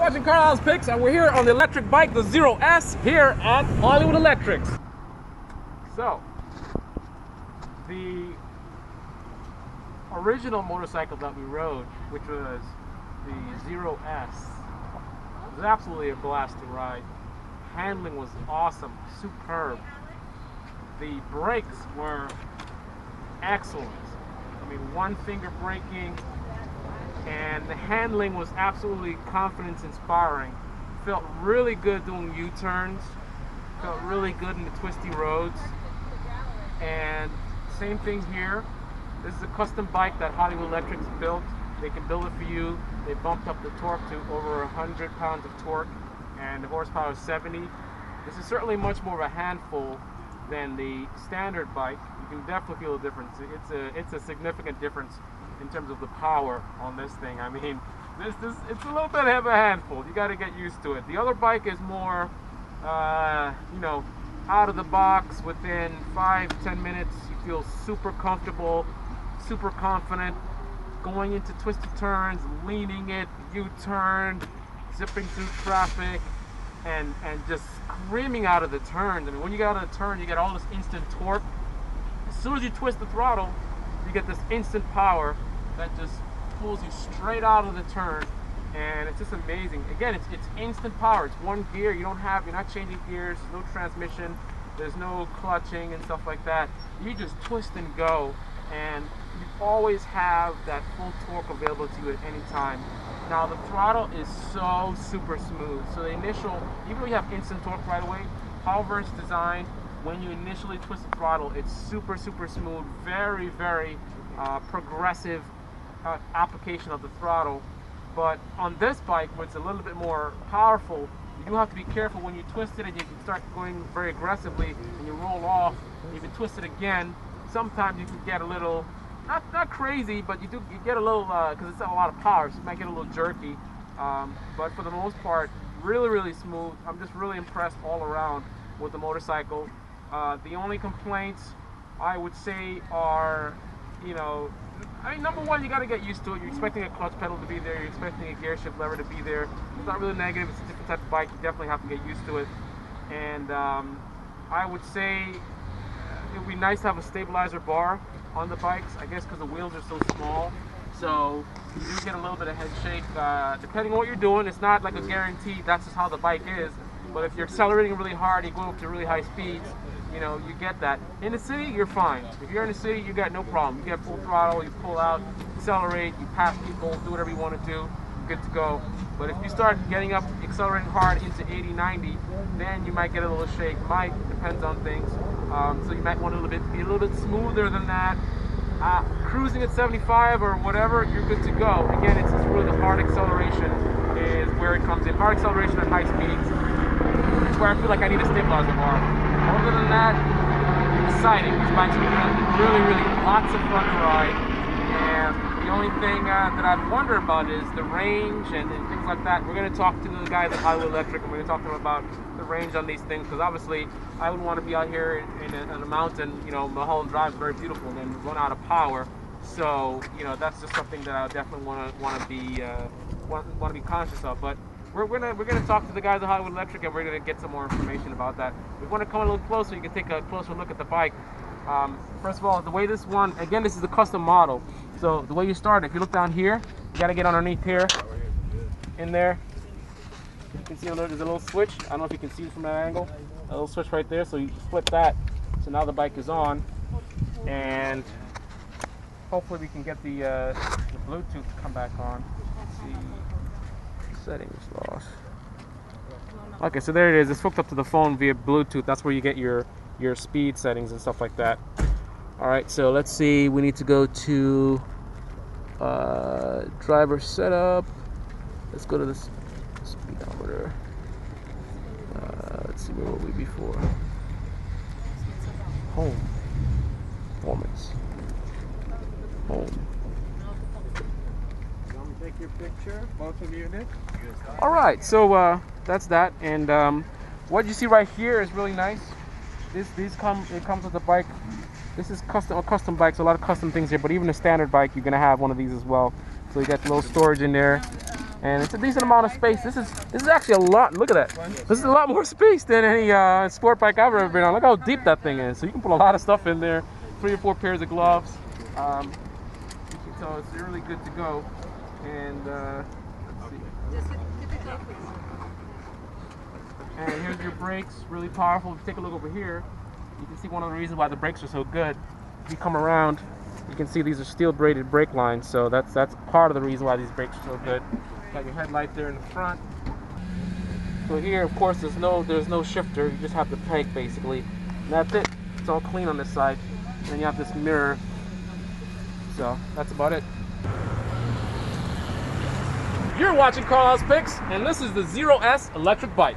watching Carlyle's Picks, and we're here on the electric bike, the Zero S, here at Hollywood Electrics. So, the original motorcycle that we rode, which was the Zero S, was absolutely a blast to ride. Handling was awesome, superb. The brakes were excellent. I mean, one finger braking, and the handling was absolutely confidence inspiring. Felt really good doing U-turns, felt really good in the twisty roads. And same thing here. This is a custom bike that Hollywood Electrics built. They can build it for you. They bumped up the torque to over 100 pounds of torque, and the horsepower is 70. This is certainly much more of a handful than the standard bike. You can definitely feel the difference. It's a significant difference in terms of the power on this thing. I mean, it's a little bit of a handful. You got to get used to it. The other bike is more, you know, out of the box. Within 5-10 minutes, you feel super comfortable, super confident, going into twisted turns, leaning it, U-turn, zipping through traffic, and just screaming out of the turns. I mean, when you get out of the turn, you get all this instant torque. As soon as you twist the throttle, you get this instant power that just pulls you straight out of the turn, and it's just amazing. Again, it's instant power. It's one gear. You're not changing gears, no transmission, there's no clutching and stuff like that. You just twist and go, and you always have that full torque available to you at any time. Now the throttle is so super smooth. So the initial, even though you have instant torque right away, however it's designed, when you initially twist the throttle, it's super smooth, very progressive application of the throttle. But on this bike, where it's a little bit more powerful, you do have to be careful when you twist it, and you can start going very aggressively, and you roll off, and you can twist it again. Sometimes you can get a little, not crazy, but you get a little, because it's a lot of power, so you might get a little jerky. But for the most part, really smooth. I'm just really impressed all around with the motorcycle. The only complaints I would say are, you know, I mean, number one, you got to get used to it. You're expecting a clutch pedal to be there. You're expecting a gear shift lever to be there. It's not really negative. It's a different type of bike. You definitely have to get used to it. And I would say it would be nice to have a stabilizer bar on the bikes, I guess, because the wheels are so small. So you do get a little bit of head shake. Depending on what you're doing, it's not like a guarantee. That's just how the bike is. But if you're accelerating really hard, you're going up to really high speeds, you know, you get that. In the city, you're fine. If you're in the city, you got no problem. You get full throttle, you pull out, accelerate, you pass people, do whatever you want to do, good to go. But if you start getting up, accelerating hard into 80, 90, then you might get a little shake. Depends on things. So you might want to be a little bit smoother than that. Cruising at 75 or whatever, you're good to go. Again, it's really the hard acceleration is where it comes in. Hard acceleration at high speeds. It's where I feel like I need a stabilizer bar. Other than that, exciting. These bikes are really lots of fun to ride. And the only thing that I'd wonder about is the range and things like that. We're going to talk to the guys at Hollywood Electric, and we're going to talk to them about the range on these things, because obviously I would want to be out here in a mountain. You know, Mulholland Drive is very beautiful, and then run out of power. So, you know, that's just something that I definitely want to be conscious of. But we're gonna talk to the guys at Hollywood Electric, and we're gonna get some more information about that. If you want to come a little closer, you can take a closer look at the bike. First of all, the way this one, again, this is a custom model. So the way you start, if you look down here, you gotta get underneath here, in there. You can see there's a little switch. I don't know if you can see it from that angle. A little switch right there. So you flip that. So now the bike is on, and hopefully we can get the Bluetooth to come back on. Let's see. Settings lost. Okay, so there it is. It's hooked up to the phone via Bluetooth. That's where you get your speed settings and stuff like that. All right, so let's see. We need to go to driver setup. Let's go to the speedometer. Let's see, where were we before? Home. Performance. Home. Take your picture, both of you, Nick. All right, so that's that, and what you see right here is really nice. It comes with the bike. This is custom bikes, a lot of custom things here, but even a standard bike, you're gonna have one of these as well. So you got a little storage in there, And it's a decent amount of space. This is actually a lot. Look at that. This is a lot more space than any sport bike I've ever been on. Look how deep that thing is. So you can put a lot of stuff in there. 3 or 4 pairs of gloves. You can tell it's really good to go. And let's see. And here's your brakes. Really powerful. If you take a look over here, you can see one of the reasons why the brakes are so good. If you come around, you can see these are steel braided brake lines. So that's part of the reason why these brakes are so good. Got your headlight there in the front. So here, of course, there's no shifter. You just have the peg basically. And that's it. It's all clean on this side. And then you have this mirror. So that's about it. You're watching Carlyle's Picks, and this is the 0S electric bike.